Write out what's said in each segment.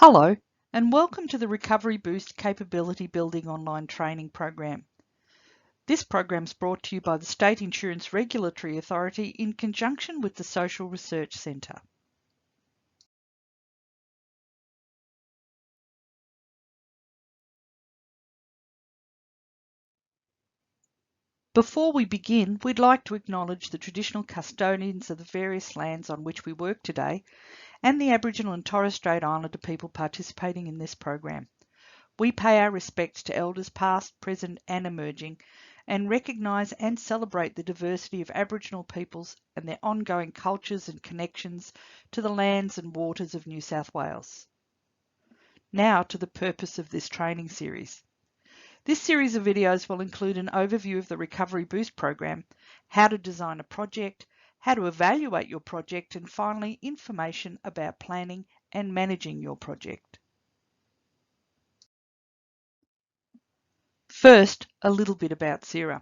Hello, and welcome to the Recovery Boost Capability Building Online Training Program. This program is brought to you by the State Insurance Regulatory Authority in conjunction with the Social Research Centre. Before we begin, we'd like to acknowledge the traditional custodians of the various lands on which we work today and the Aboriginal and Torres Strait Islander people participating in this program. We pay our respects to elders past, present and emerging and recognise and celebrate the diversity of Aboriginal peoples and their ongoing cultures and connections to the lands and waters of New South Wales. Now to the purpose of this training series. This series of videos will include an overview of the Recovery Boost program, how to design a project, how to evaluate your project, and finally information about planning and managing your project. First, a little bit about SIRA.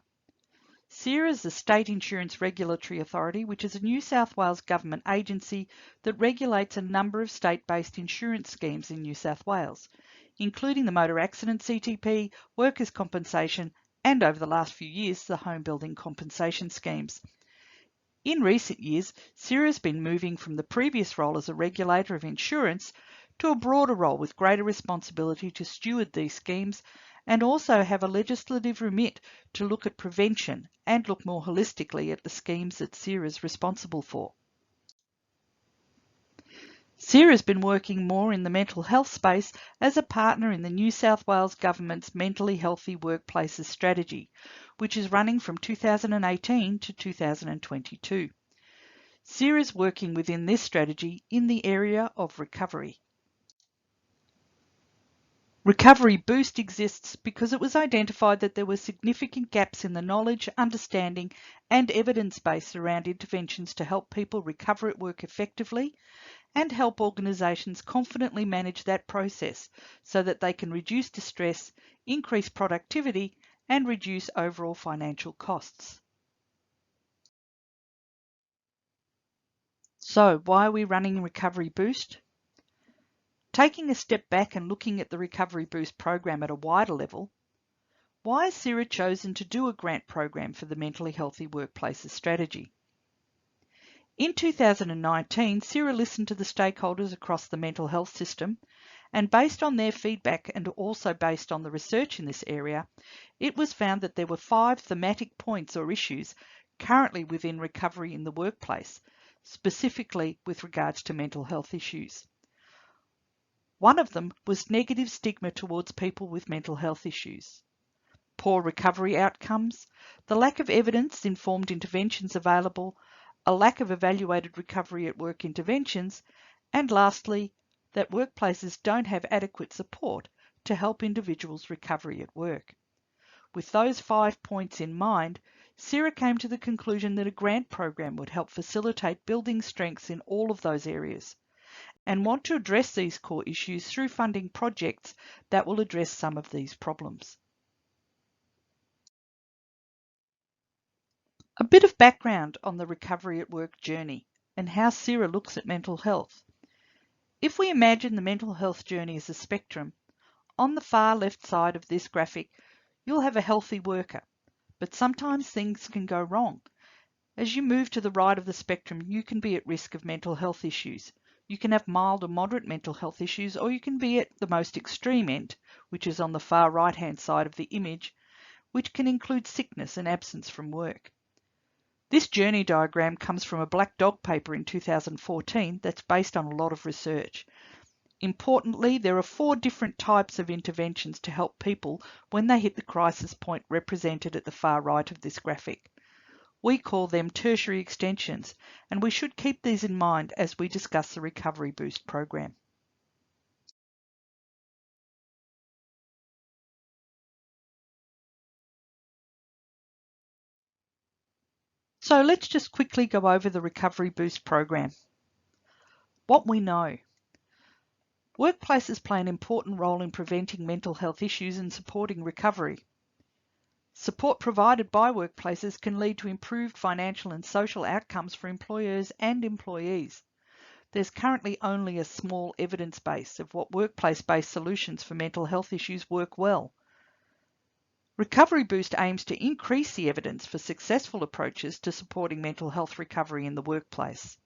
SIRA is the State Insurance Regulatory Authority, which is a New South Wales government agency that regulates a number of state-based insurance schemes in New South Wales, including the motor accident CTP, workers' compensation, and over the last few years, the home building compensation schemes. In recent years, SIRA has been moving from the previous role as a regulator of insurance to a broader role with greater responsibility to steward these schemes and also have a legislative remit to look at prevention and look more holistically at the schemes that SIRA is responsible for. SIRA has been working more in the mental health space as a partner in the New South Wales Government's Mentally Healthy Workplaces strategy, which is running from 2018 to 2022. SIRA is working within this strategy in the area of recovery. Recovery Boost exists because it was identified that there were significant gaps in the knowledge, understanding and evidence base around interventions to help people recover at work effectively and help organisations confidently manage that process so that they can reduce distress, increase productivity and reduce overall financial costs. So why are we running Recovery Boost? Taking a step back and looking at the Recovery Boost program at a wider level, why has SIRA chosen to do a grant program for the Mentally Healthy Workplaces strategy? In 2019, SIRA listened to the stakeholders across the mental health system, and based on their feedback and also based on the research in this area, it was found that there were 5 thematic points or issues currently within recovery in the workplace, specifically with regards to mental health issues. One of them was negative stigma towards people with mental health issues, poor recovery outcomes, the lack of evidence-informed interventions available, a lack of evaluated recovery at work interventions, and lastly, that workplaces don't have adequate support to help individuals recovery at work. With those 5 points in mind, SIRA came to the conclusion that a grant program would help facilitate building strengths in all of those areas, and want to address these core issues through funding projects that will address some of these problems. A bit of background on the recovery at work journey and how SIRA looks at mental health. If we imagine the mental health journey as a spectrum, on the far left side of this graphic, you'll have a healthy worker, but sometimes things can go wrong. As you move to the right of the spectrum, you can be at risk of mental health issues. You can have mild or moderate mental health issues, or you can be at the most extreme end, which is on the far right-hand side of the image, which can include sickness and absence from work. This journey diagram comes from a Black Dog paper in 2014 that's based on a lot of research. Importantly, there are 4 different types of interventions to help people when they hit the crisis point represented at the far right of this graphic. We call them tertiary extensions, and we should keep these in mind as we discuss the Recovery Boost program. So let's just quickly go over the Recovery Boost program. What we know. Workplaces play an important role in preventing mental health issues and supporting recovery. Support provided by workplaces can lead to improved financial and social outcomes for employers and employees. there's currently only a small evidence base of what workplace-based solutions for mental health issues work well. Recovery Boost aims to increase the evidence for successful approaches to supporting mental health recovery in the workplace.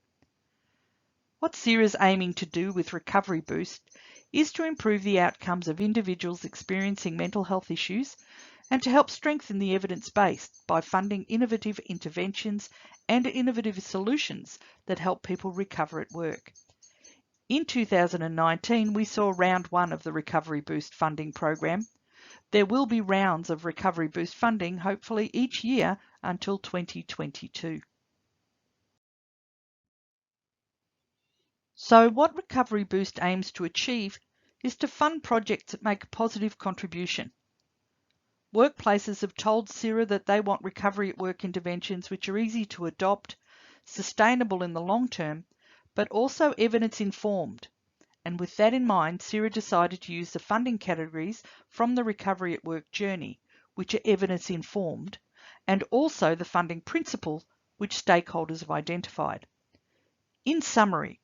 What SIRA is aiming to do with Recovery Boost is to improve the outcomes of individuals experiencing mental health issues and to help strengthen the evidence base by funding innovative interventions and innovative solutions that help people recover at work. In 2019, we saw round 1 of the Recovery Boost funding program. There will be rounds of Recovery Boost funding, hopefully each year until 2022. So what Recovery Boost aims to achieve is to fund projects that make a positive contribution. Workplaces have told SIRA that they want recovery at work interventions which are easy to adopt, sustainable in the long term, but also evidence-informed. And with that in mind, SIRA decided to use the funding categories from the Recovery at Work journey, which are evidence-informed, and also the funding principle, which stakeholders have identified. In summary,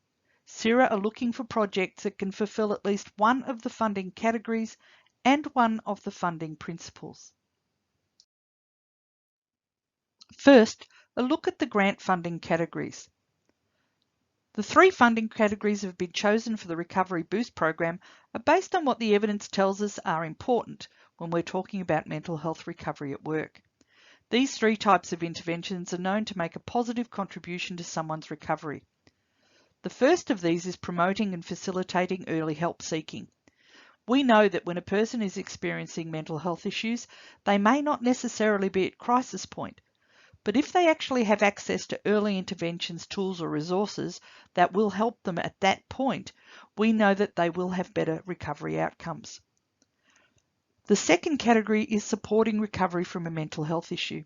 SIRA are looking for projects that can fulfill at least one of the funding categories and one of the funding principles. First, a look at the grant funding categories. The 3 funding categories that have been chosen for the Recovery Boost program are based on what the evidence tells us are important when we're talking about mental health recovery at work. These 3 types of interventions are known to make a positive contribution to someone's recovery. The first of these is promoting and facilitating early help seeking. We know that when a person is experiencing mental health issues, they may not necessarily be at crisis point, but if they actually have access to early interventions, tools or resources that will help them at that point, we know that they will have better recovery outcomes. The second category is supporting recovery from a mental health issue.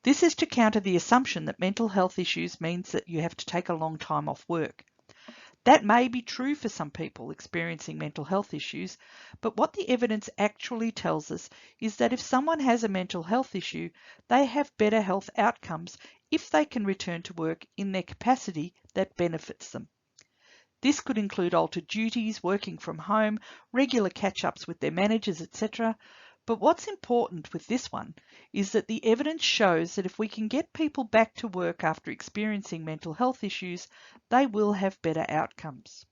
This is to counter the assumption that mental health issues means that you have to take a long time off work. That may be true for some people experiencing mental health issues, but what the evidence actually tells us is that if someone has a mental health issue, they have better health outcomes if they can return to work in their capacity that benefits them. This could include altered duties, working from home, regular catch-ups with their managers, etc. But what's important with this one is that the evidence shows that if we can get people back to work after experiencing mental health issues, they will have better outcomes.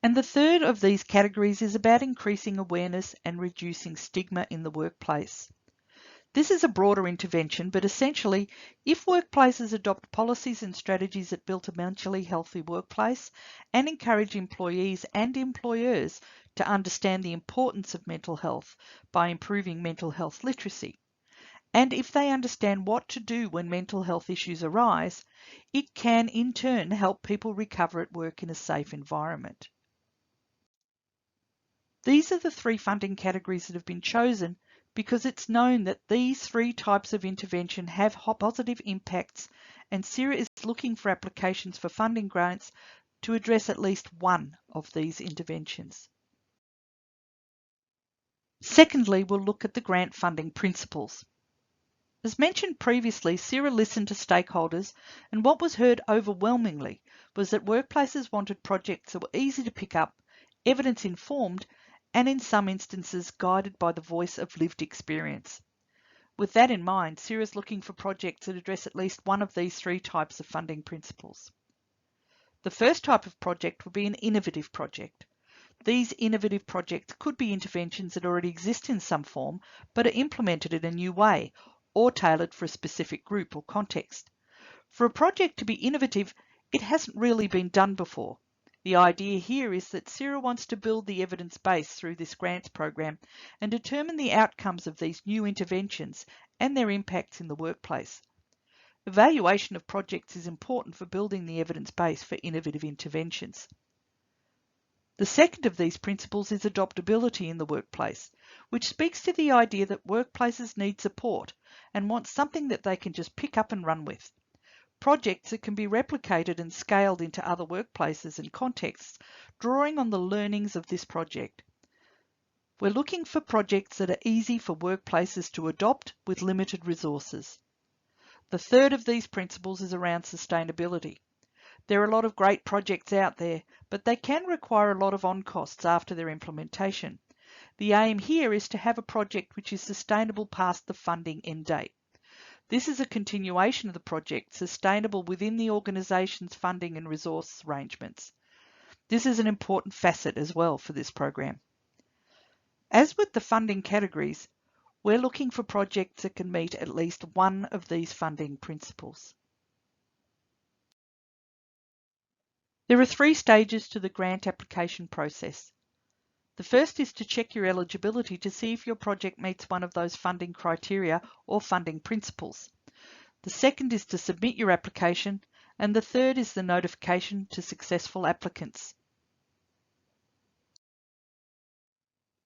And the third of these categories is about increasing awareness and reducing stigma in the workplace. This is a broader intervention, but essentially, if workplaces adopt policies and strategies that build a mentally healthy workplace and encourage employees and employers to understand the importance of mental health by improving mental health literacy, and if they understand what to do when mental health issues arise, it can in turn help people recover at work in a safe environment. These are the 3 funding categories that have been chosen because it's known that these 3 types of intervention have positive impacts, and SIRA is looking for applications for funding grants to address at least one of these interventions. Secondly, we'll look at the grant funding principles. As mentioned previously, SIRA listened to stakeholders, and what was heard overwhelmingly was that workplaces wanted projects that were easy to pick up, evidence-informed, and in some instances guided by the voice of lived experience. With that in mind, SIRA is looking for projects that address at least one of these 3 types of funding principles. The first type of project would be an innovative project. These innovative projects could be interventions that already exist in some form, but are implemented in a new way, or tailored for a specific group or context. For a project to be innovative, it hasn't really been done before. The idea here is that SIRA wants to build the evidence base through this grants program and determine the outcomes of these new interventions and their impacts in the workplace. Evaluation of projects is important for building the evidence base for innovative interventions. The second of these principles is adoptability in the workplace, which speaks to the idea that workplaces need support and want something that they can just pick up and run with. Projects that can be replicated and scaled into other workplaces and contexts, drawing on the learnings of this project. We're looking for projects that are easy for workplaces to adopt with limited resources. The third of these principles is around sustainability. There are a lot of great projects out there, but they can require a lot of on-costs after their implementation. The aim here is to have a project which is sustainable past the funding end date. This is a continuation of the project, sustainable within the organisation's funding and resource arrangements. This is an important facet as well for this program. As with the funding categories, we're looking for projects that can meet at least one of these funding principles. There are 3 stages to the grant application process. The first is to check your eligibility to see if your project meets one of those funding criteria or funding principles. The second is to submit your application, and the third is the notification to successful applicants.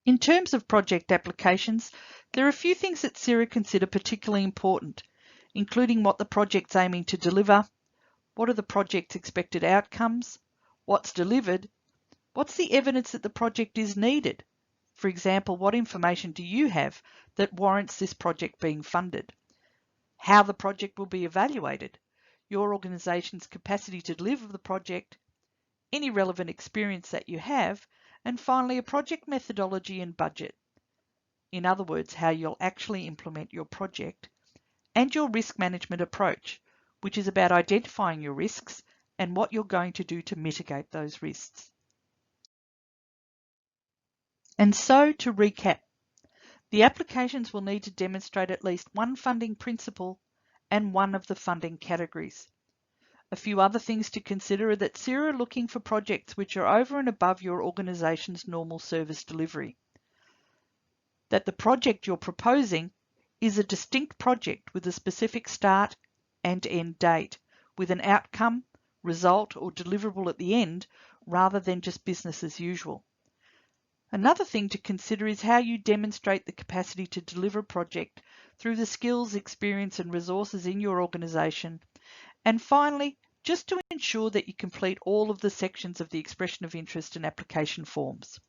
In terms of project applications, there are a few things that SIRA consider particularly important, including what the project's aiming to deliver, what are the project's expected outcomes, what's delivered, what's the evidence that the project is needed. For example, what information do you have that warrants this project being funded? How the project will be evaluated, your organisation's capacity to deliver the project, any relevant experience that you have, and finally a project methodology and budget. In other words, how you'll actually implement your project, and your risk management approach, which is about identifying your risks and what you're going to do to mitigate those risks. And so, to recap, the applications will need to demonstrate at least one funding principle and one of the funding categories. A few other things to consider are that SIRA are looking for projects which are over and above your organisation's normal service delivery. That the project you're proposing is a distinct project with a specific start and end date, with an outcome, result or deliverable at the end, rather than just business as usual. Another thing to consider is how you demonstrate the capacity to deliver a project through the skills, experience and resources in your organisation. And finally, just to ensure that you complete all of the sections of the expression of interest and application forms.